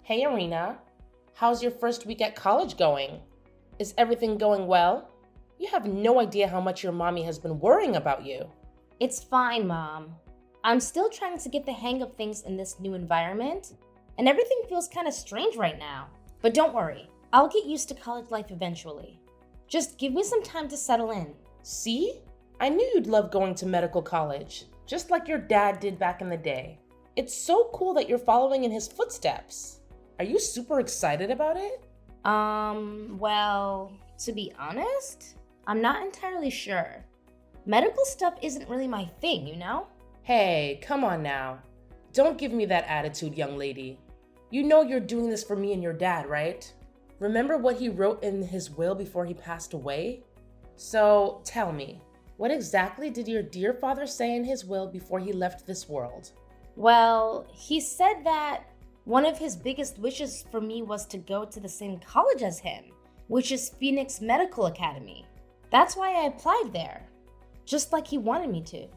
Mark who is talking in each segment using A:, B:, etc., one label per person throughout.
A: Hey Arena, how's your first week at college going? Is everything going well? You have no idea how much your mommy has been worrying about you.
B: It's fine, Mom. I'm still trying to get the hang of things in this new environment, and everything feels kind of strange right now. But don't worry, I'll get used to college life eventually. Just give me some time to settle in.
A: See? I knew you'd love going to medical college, just like your dad did back in the day. It's so cool that you're following in his footsteps. Are you super excited about it?
B: Well, to be honest, I'm not entirely sure. Medical stuff isn't really my thing, you know?
A: Hey, come on now. Don't give me that attitude, young lady. You know you're doing this for me and your dad, right? Remember what he wrote in his will before he passed away? So, tell me, what exactly did your dear father say in his will before he left this world?
B: Well, he said that one of his biggest wishes for me was to go to the same college as him, which is Phoenix Medical Academy. That's why I applied there, just like he wanted me to.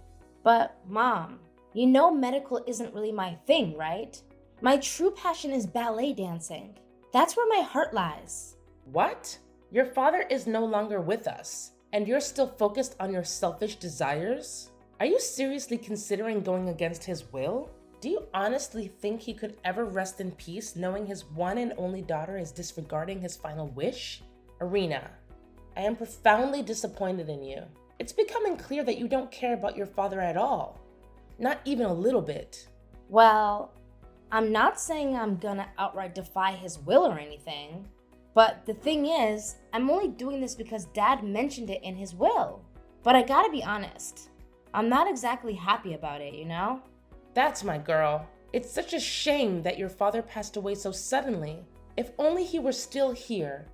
B: But Mom, you know medical isn't really my thing, right? My true passion is ballet dancing. That's where my heart lies.
A: What? Your father is no longer with us, and you're still focused on your selfish desires? Are you seriously considering going against his will? Do you honestly think he could ever rest in peace knowing his one and only daughter is disregarding his final wish? Arena, I am profoundly disappointed in you. It's becoming clear that you don't care about your father at all. Not even a little bit.
B: Well, I'm not saying I'm gonna outright defy his will or anything, but the thing is, I'm only doing this because Dad mentioned it in his will. But I gotta be honest, I'm not exactly happy about it, you know?
A: That's my girl. It's such a shame that your father passed away so suddenly. If only he were still here,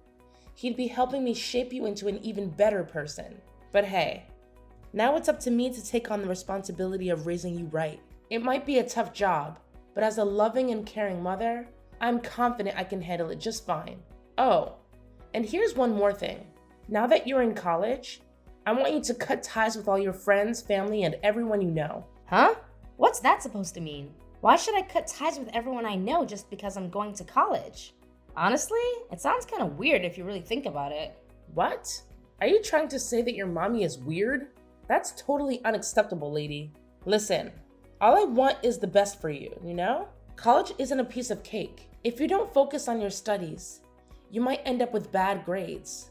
A: he'd be helping me shape you into an even better person. But hey, now it's up to me to take on the responsibility of raising you right. It might be a tough job, but as a loving and caring mother, I'm confident I can handle it just fine. Oh, and here's one more thing. Now that you're in college, I want you to cut ties with all your friends, family, and everyone you know.
B: Huh? What's that supposed to mean? Why should I cut ties with everyone I know just because I'm going to college? Honestly, it sounds kind of weird if you really think about it.
A: What? Are you trying to say that your mommy is weird? That's totally unacceptable, lady. Listen, all I want is the best for you, you know? College isn't a piece of cake. If you don't focus on your studies, you might end up with bad grades.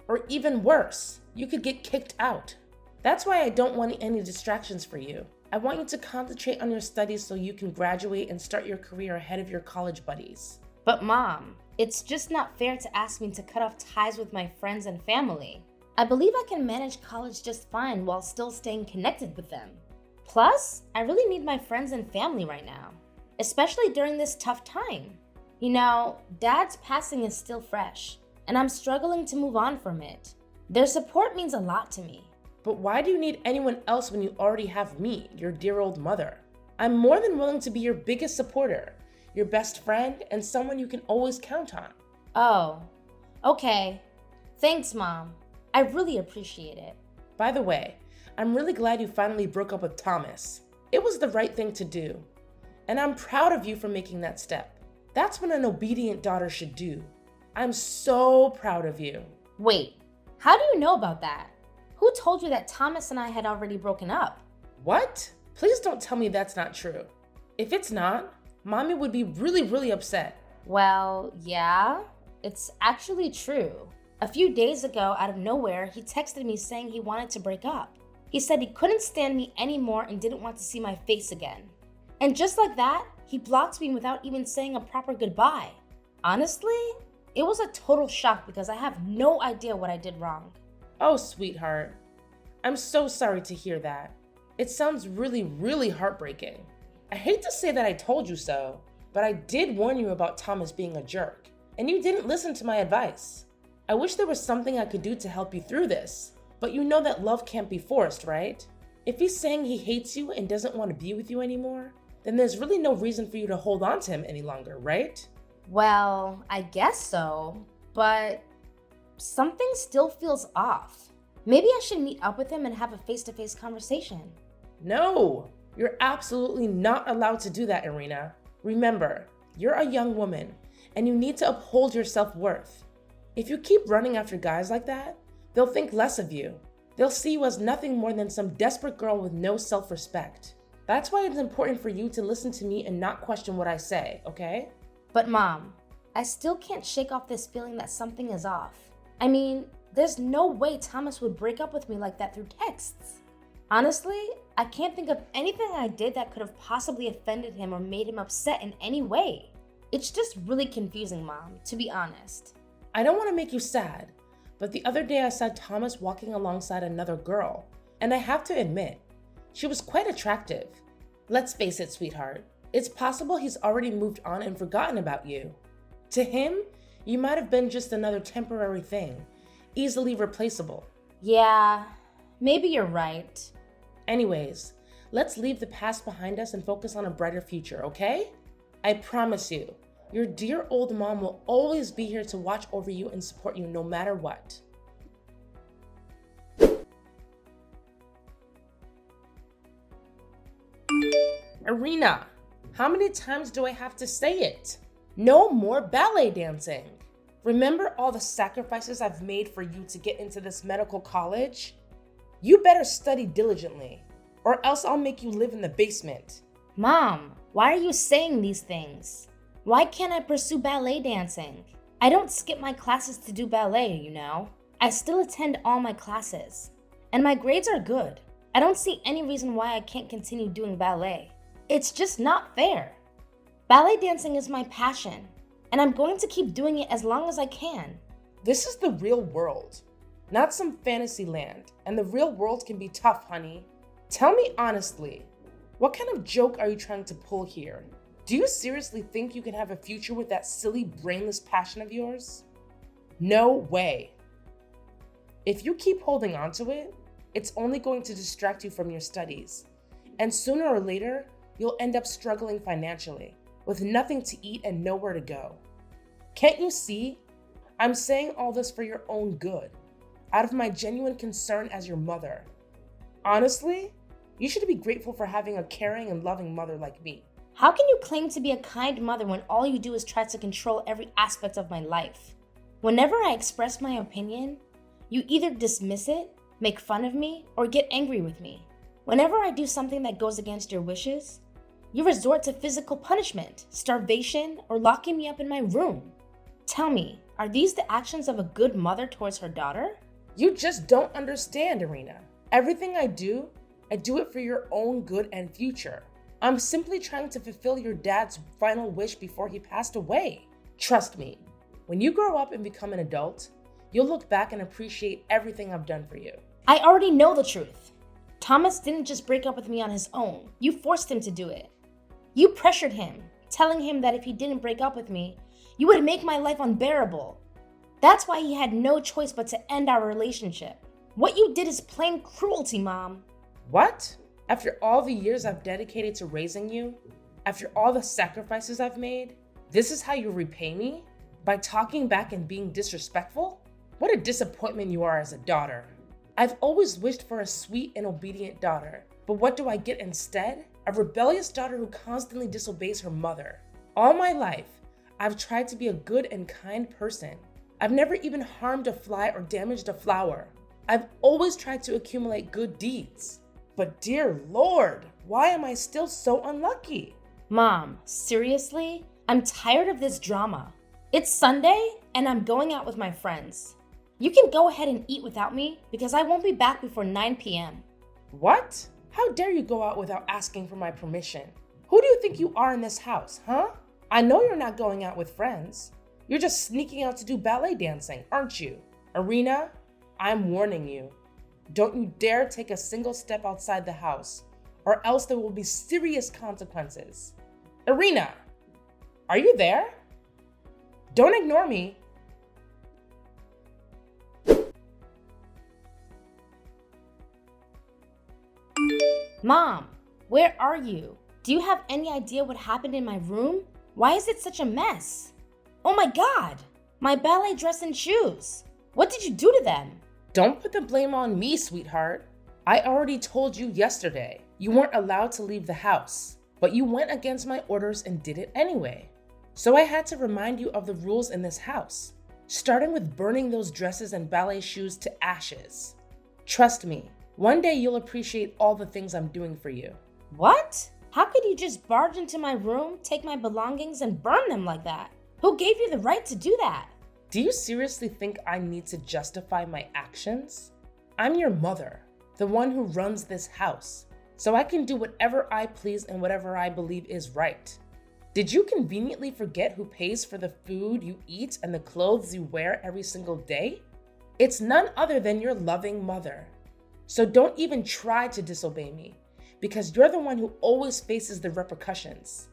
A: Or even worse, you could get kicked out. That's why I don't want any distractions for you. I want you to concentrate on your studies so you can graduate and start your career ahead of your college buddies.
B: But Mom, it's just not fair to ask me to cut off ties with my friends and family. I believe I can manage college just fine while still staying connected with them. Plus, I really need my friends and family right now, especially during this tough time. You know, Dad's passing is still fresh, and I'm struggling to move on from it. Their support means a lot to me.
A: But why do you need anyone else when you already have me, your dear old mother? I'm more than willing to be your biggest supporter, your best friend, and someone you can always count on.
B: Oh, okay. Thanks, Mom. I really appreciate it.
A: By the way, I'm really glad you finally broke up with Thomas. It was the right thing to do. And I'm proud of you for making that step. That's what an obedient daughter should do. I'm so proud of you.
B: Wait, how do you know about that? Who told you that Thomas and I had already broken up?
A: What? Please don't tell me that's not true. If it's not, Mommy would be really upset.
B: Well, yeah, it's actually true. A few days ago, out of nowhere, he texted me saying he wanted to break up. He said he couldn't stand me anymore and didn't want to see my face again. And just like that, he blocked me without even saying a proper goodbye. Honestly, it was a total shock because I have no idea what I did wrong.
A: Oh, sweetheart. I'm so sorry to hear that. It sounds really heartbreaking. I hate to say that I told you so, but I did warn you about Thomas being a jerk, and you didn't listen to my advice. I wish there was something I could do to help you through this, but you know that love can't be forced, right? If he's saying he hates you and doesn't want to be with you anymore, then there's really no reason for you to hold on to him any longer, right?
B: Well, I guess so, but something still feels off. Maybe I should meet up with him and have a face-to-face conversation.
A: No, you're absolutely not allowed to do that, Irina. Remember, you're a young woman, and you need to uphold your self-worth. If you keep running after guys like that, they'll think less of you. They'll see you as nothing more than some desperate girl with no self-respect. That's why it's important for you to listen to me and not question what I say, okay?
B: But Mom, I still can't shake off this feeling that something is off. I mean, there's no way Thomas would break up with me like that through texts. Honestly, I can't think of anything I did that could have possibly offended him or made him upset in any way. It's just really confusing, Mom, to be honest.
A: I don't want to make you sad, but the other day I saw Thomas walking alongside another girl, and I have to admit, she was quite attractive. Let's face it, sweetheart, it's possible he's already moved on and forgotten about you. To him, you might have been just another temporary thing, easily replaceable.
B: Yeah, maybe you're right.
A: Anyways, let's leave the past behind us and focus on a brighter future, okay? I promise you, your dear old mom will always be here to watch over you and support you no matter what. Irina, how many times do I have to say it? No more ballet dancing. Remember all the sacrifices I've made for you to get into this medical college? You better study diligently, or else I'll make you live in the basement.
B: Mom, why are you saying these things? Why can't I pursue ballet dancing? I don't skip my classes to do ballet, you know. I still attend all my classes, and my grades are good. I don't see any reason why I can't continue doing ballet. It's just not fair. Ballet dancing is my passion, and I'm going to keep doing it as long as I can.
A: This is the real world, not some fantasy land, and the real world can be tough, honey. Tell me honestly, what kind of joke are you trying to pull here? Do you seriously think you can have a future with that silly, brainless passion of yours? No way. If you keep holding on to it, it's only going to distract you from your studies, and sooner or later, you'll end up struggling financially, with nothing to eat and nowhere to go. Can't you see? I'm saying all this for your own good, out of my genuine concern as your mother. Honestly, you should be grateful for having a caring and loving mother like me.
B: How can you claim to be a kind mother when all you do is try to control every aspect of my life? Whenever I express my opinion, you either dismiss it, make fun of me, or get angry with me. Whenever I do something that goes against your wishes, you resort to physical punishment, starvation, or locking me up in my room. Tell me, are these the actions of a good mother towards her daughter?
A: You just don't understand, Irina. Everything I do it for your own good and future. I'm simply trying to fulfill your dad's final wish before he passed away. Trust me, when you grow up and become an adult, you'll look back and appreciate everything I've done for you.
B: I already know the truth. Thomas didn't just break up with me on his own. You forced him to do it. You pressured him, telling him that if he didn't break up with me, you would make my life unbearable. That's why he had no choice but to end our relationship. What you did is plain cruelty, Mom.
A: What? After all the years I've dedicated to raising you, after all the sacrifices I've made, this is how you repay me? By talking back and being disrespectful? What a disappointment you are as a daughter. I've always wished for a sweet and obedient daughter, but what do I get instead? A rebellious daughter who constantly disobeys her mother. All my life, I've tried to be a good and kind person. I've never even harmed a fly or damaged a flower. I've always tried to accumulate good deeds. But dear Lord, why am I still so unlucky?
B: Mom, seriously? I'm tired of this drama. It's Sunday, and I'm going out with my friends. You can go ahead and eat without me because I won't be back before 9 p.m.
A: What? How dare you go out without asking for my permission? Who do you think you are in this house, huh? I know you're not going out with friends. You're just sneaking out to do ballet dancing, aren't you? Irina, I'm warning you. Don't you dare take a single step outside the house, or else there will be serious consequences. Irina, are you there? Don't ignore me.
B: Mom, where are you? Do you have any idea what happened in my room? Why is it such a mess? Oh my God, my ballet dress and shoes. What did you do to them?
A: Don't put the blame on me, sweetheart. I already told you yesterday you weren't allowed to leave the house, but you went against my orders and did it anyway. So I had to remind you of the rules in this house, starting with burning those dresses and ballet shoes to ashes. Trust me, one day you'll appreciate all the things I'm doing for you.
B: What? How could you just barge into my room, take my belongings, and burn them like that? Who gave you the right to do that?
A: Do you seriously think I need to justify my actions? I'm your mother, the one who runs this house, so I can do whatever I please and whatever I believe is right. Did you conveniently forget who pays for the food you eat and the clothes you wear every single day? It's none other than your loving mother. So don't even try to disobey me, because you're the one who always faces the repercussions.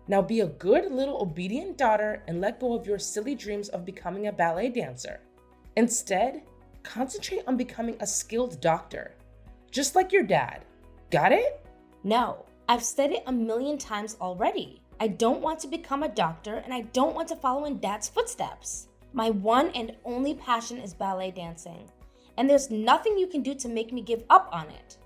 A: Now be a good little obedient daughter and let go of your silly dreams of becoming a ballet dancer. Instead, concentrate on becoming a skilled doctor, just like your dad. Got it?
B: No, I've said it 1,000,000 times already. I don't want to become a doctor, and I don't want to follow in Dad's footsteps. My one and only passion is ballet dancing, and there's nothing you can do to make me give up on it.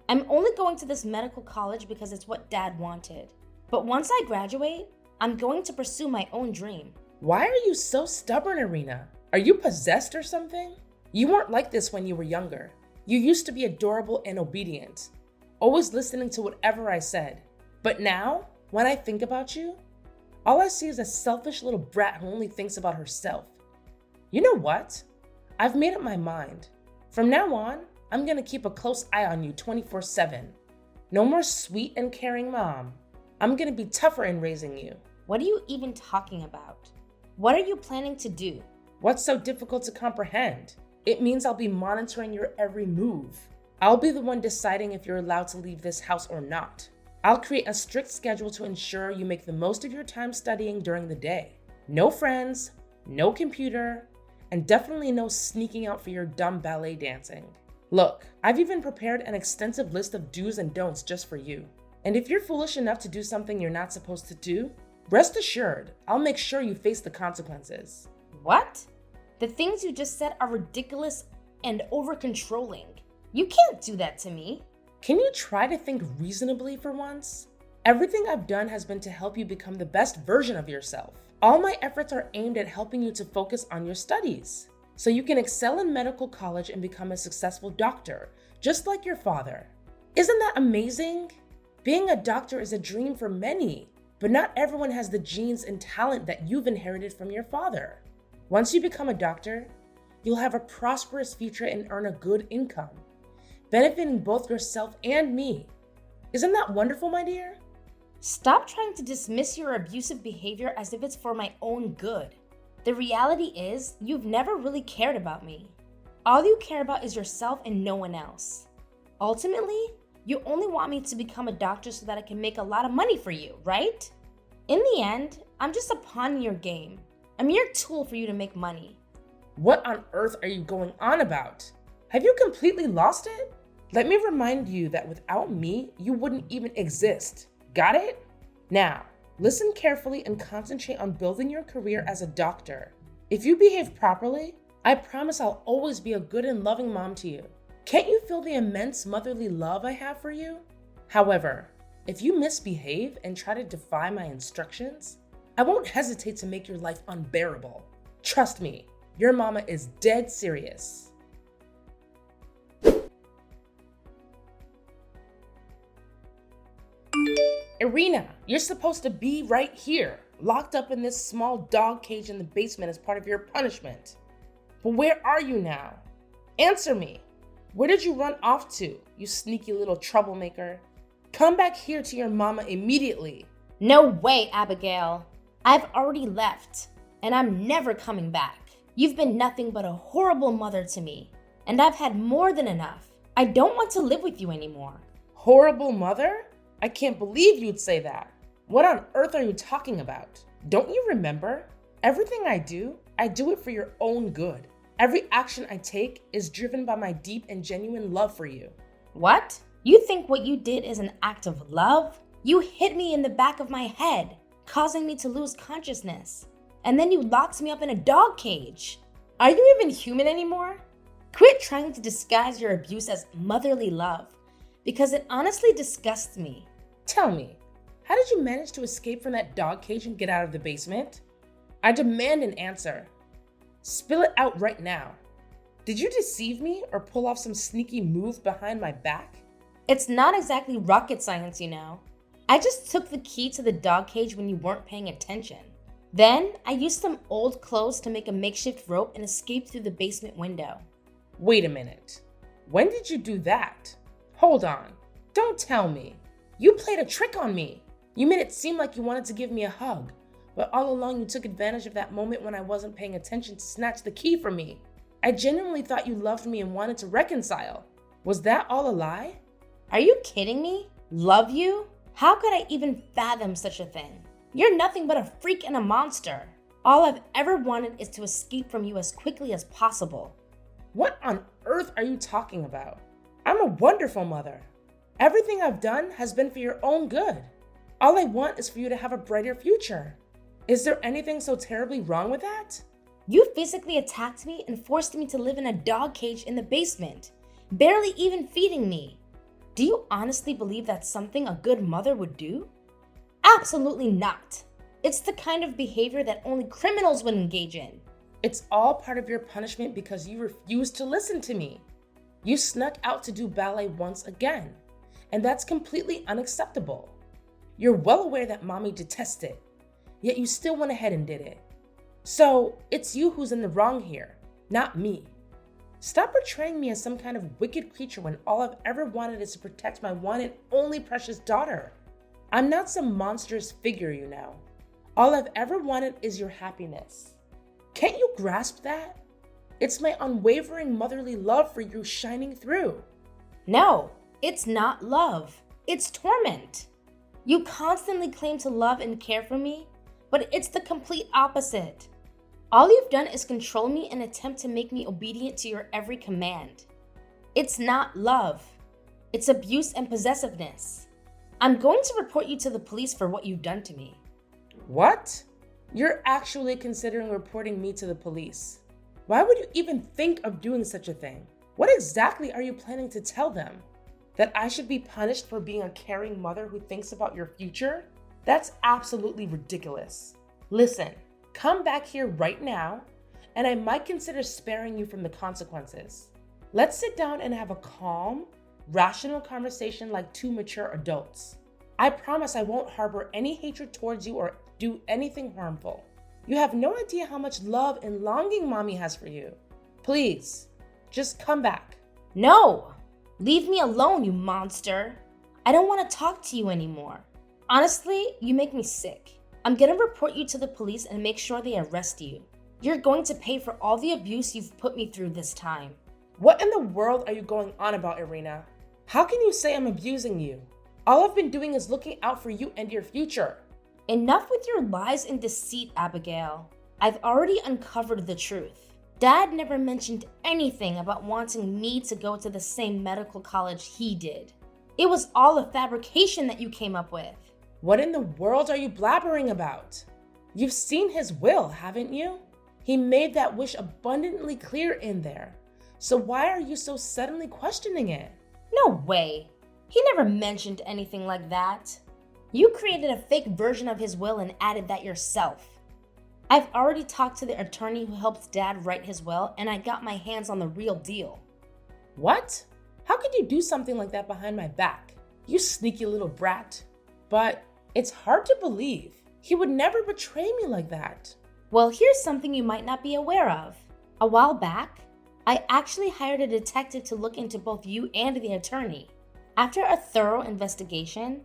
B: I'm only going to this medical college because it's what Dad wanted. But once I graduate, I'm going to pursue my own dream.
A: Why are you so stubborn, Irina? Are you possessed or something? You weren't like this when you were younger. You used to be adorable and obedient, always listening to whatever I said. But now, when I think about you, all I see is a selfish little brat who only thinks about herself. You know what? I've made up my mind. From now on, I'm gonna keep a close eye on you 24/7. No more sweet and caring mom. I'm gonna be tougher in raising you.
B: What are you even talking about? What are you planning to do?
A: What's so difficult to comprehend? It means I'll be monitoring your every move. I'll be the one deciding if you're allowed to leave this house or not. I'll create a strict schedule to ensure you make the most of your time studying during the day. No friends, no computer, and definitely no sneaking out for your dumb ballet dancing. Look, I've even prepared an extensive list of do's and don'ts just for you. And if you're foolish enough to do something you're not supposed to do, rest assured, I'll make sure you face the consequences.
B: What? The things you just said are ridiculous and over-controlling. You can't do that to me.
A: Can you try to think reasonably for once? Everything I've done has been to help you become the best version of yourself. All my efforts are aimed at helping you to focus on your studies, so you can excel in medical college and become a successful doctor, just like your father. Isn't that amazing? Being a doctor is a dream for many, but not everyone has the genes and talent that you've inherited from your father. Once you become a doctor, you'll have a prosperous future and earn a good income, benefiting both yourself and me. Isn't that wonderful, my dear?
B: Stop trying to dismiss your abusive behavior as if it's for my own good. The reality is, you've never really cared about me. All you care about is yourself and no one else. Ultimately, you only want me to become a doctor so that I can make a lot of money for you, right? In the end, I'm just a pawn in your game. A mere tool for you to make money.
A: What on earth are you going on about? Have you completely lost it? Let me remind you that without me, you wouldn't even exist. Got it? Now, listen carefully and concentrate on building your career as a doctor. If you behave properly, I promise I'll always be a good and loving mom to you. Can't you feel the immense motherly love I have for you? However, if you misbehave and try to defy my instructions, I won't hesitate to make your life unbearable. Trust me, your mama is dead serious. Irina, you're supposed to be right here, locked up in this small dog cage in the basement as part of your punishment. But where are you now? Answer me. Where did you run off to, you sneaky little troublemaker? Come back here to your mama immediately.
B: No way, Abigail. I've already left, and I'm never coming back. You've been nothing but a horrible mother to me, and I've had more than enough. I don't want to live with you anymore.
A: Horrible mother? I can't believe you'd say that. What on earth are you talking about? Don't you remember? Everything I do it for your own good. Every action I take is driven by my deep and genuine love for you.
B: What? You think what you did is an act of love? You hit me in the back of my head, causing me to lose consciousness. And then you locked me up in a dog cage. Are you even human anymore? Quit trying to disguise your abuse as motherly love, because it honestly disgusts me.
A: Tell me, How did you manage to escape from that dog cage and get out of the basement? I demand an answer. Spill it out right now. Did you deceive me or pull off some sneaky move behind my back?
B: It's not exactly rocket science, you know. I just took the key to the dog cage when you weren't paying attention. Then, I used some old clothes to make a makeshift rope and escape through the basement window.
A: Wait a minute. When did you do that? Hold on. Don't tell me. You played a trick on me. You made it seem like you wanted to give me a hug, but all along you took advantage of that moment when I wasn't paying attention to snatch the key from me. I genuinely thought you loved me and wanted to reconcile. Was that all a lie?
B: Are you kidding me? Love you? How could I even fathom such a thing? You're nothing but a freak and a monster. All I've ever wanted is to escape from you as quickly as possible.
A: What on earth are you talking about? I'm a wonderful mother. Everything I've done has been for your own good. All I want is for you to have a brighter future. Is there anything so terribly wrong with that?
B: You physically attacked me and forced me to live in a dog cage in the basement, barely even feeding me. Do you honestly believe that's something a good mother would do? Absolutely not. It's the kind of behavior that only criminals would engage in.
A: It's all part of your punishment because you refused to listen to me. You snuck out to do ballet once again, and that's completely unacceptable. You're well aware that mommy detests it, yet you still went ahead and did it. So it's you who's in the wrong here, not me. Stop portraying me as some kind of wicked creature when all I've ever wanted is to protect my one and only precious daughter. I'm not some monstrous figure, you know. All I've ever wanted is your happiness. Can't you grasp that? It's my unwavering motherly love for you shining through.
B: No, it's not love. It's torment. You constantly claim to love and care for me, but it's the complete opposite. All you've done is control me and attempt to make me obedient to your every command. It's not love. It's abuse and possessiveness. I'm going to report you to the police for what you've done to me.
A: What? You're actually considering reporting me to the police. Why would you even think of doing such a thing? What exactly are you planning to tell them? That I should be punished for being a caring mother who thinks about your future? That's absolutely ridiculous. Listen, come back here right now, and I might consider sparing you from the consequences. Let's sit down and have a calm, rational conversation like two mature adults. I promise I won't harbor any hatred towards you or do anything harmful. You have no idea how much love and longing mommy has for you. Please, just come back.
B: No! Leave me alone, you monster. I don't want to talk to you anymore. Honestly, you make me sick. I'm gonna report you to the police and make sure they arrest you. You're going to pay for all the abuse you've put me through this time.
A: What in the world are you going on about, Irina? How can you say I'm abusing you? All I've been doing is looking out for you and your future.
B: Enough with your lies and deceit, Abigail. I've already uncovered the truth. Dad never mentioned anything about wanting me to go to the same medical college he did. It was all a fabrication that you came up with.
A: What in the world are you blabbering about? You've seen his will, haven't you? He made that wish abundantly clear in there. So why are you so suddenly questioning it?
B: No way. He never mentioned anything like that. You created a fake version of his will and added that yourself. I've already talked to the attorney who helped Dad write his will, and I got my hands on the real deal.
A: What? How could you do something like that behind my back? You sneaky little brat. But it's hard to believe. He would never betray me like that.
B: Well, here's something you might not be aware of. A while back, I actually hired a detective to look into both you and the attorney. After a thorough investigation,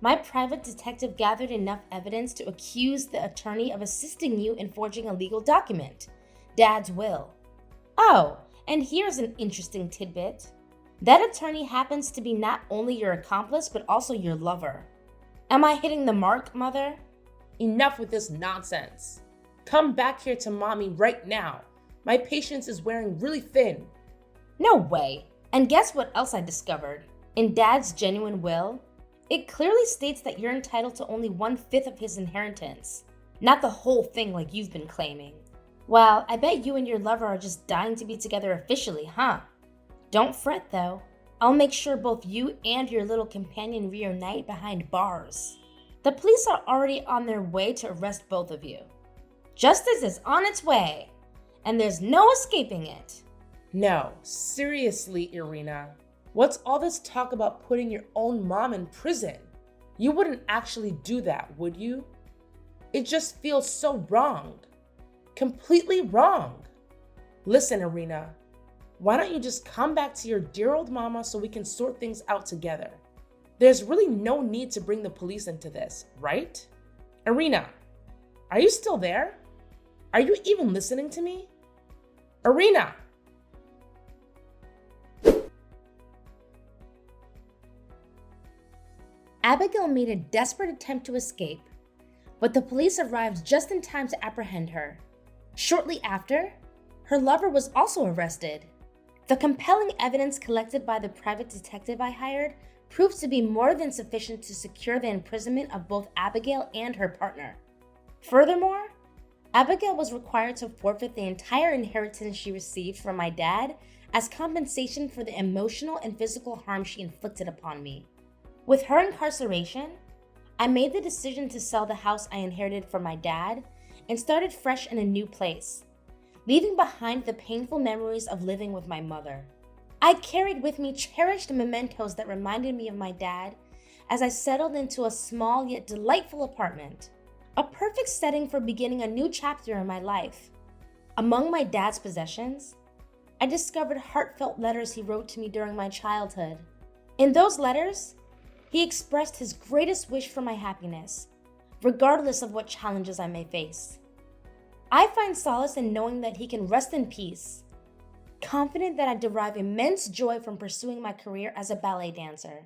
B: my private detective gathered enough evidence to accuse the attorney of assisting you in forging a legal document, Dad's will. Oh, and here's an interesting tidbit. That attorney happens to be not only your accomplice, but also your lover. Am I hitting the mark, Mother?
A: Enough with this nonsense. Come back here to mommy right now. My patience is wearing really thin.
B: No way. And guess what else I discovered? In Dad's genuine will, it clearly states that you're entitled to only 1/5 of his inheritance, not the whole thing like you've been claiming. Well, I bet you and your lover are just dying to be together officially, huh? Don't fret though. I'll make sure both you and your little companion reunite behind bars. The police are already on their way to arrest both of you. Justice is on its way, and there's no escaping it.
A: No, seriously, Irina. What's all this talk about putting your own mom in prison? You wouldn't actually do that, would you? It just feels so wrong. Completely wrong. Listen, Irina, why don't you just come back to your dear old mama so we can sort things out together? There's really no need to bring the police into this, right? Irina, are you still there? Are you even listening to me? Irina!
B: Abigail made a desperate attempt to escape, but the police arrived just in time to apprehend her. Shortly after, her lover was also arrested. The compelling evidence collected by the private detective I hired proved to be more than sufficient to secure the imprisonment of both Abigail and her partner. Furthermore, Abigail was required to forfeit the entire inheritance she received from my dad as compensation for the emotional and physical harm she inflicted upon me. With her incarceration, I made the decision to sell the house I inherited from my dad and started fresh in a new place, leaving behind the painful memories of living with my mother. I carried with me cherished mementos that reminded me of my dad as I settled into a small yet delightful apartment, a perfect setting for beginning a new chapter in my life. Among my dad's possessions, I discovered heartfelt letters he wrote to me during my childhood. In those letters, he expressed his greatest wish for my happiness, regardless of what challenges I may face. I find solace in knowing that he can rest in peace, confident that I derive immense joy from pursuing my career as a ballet dancer.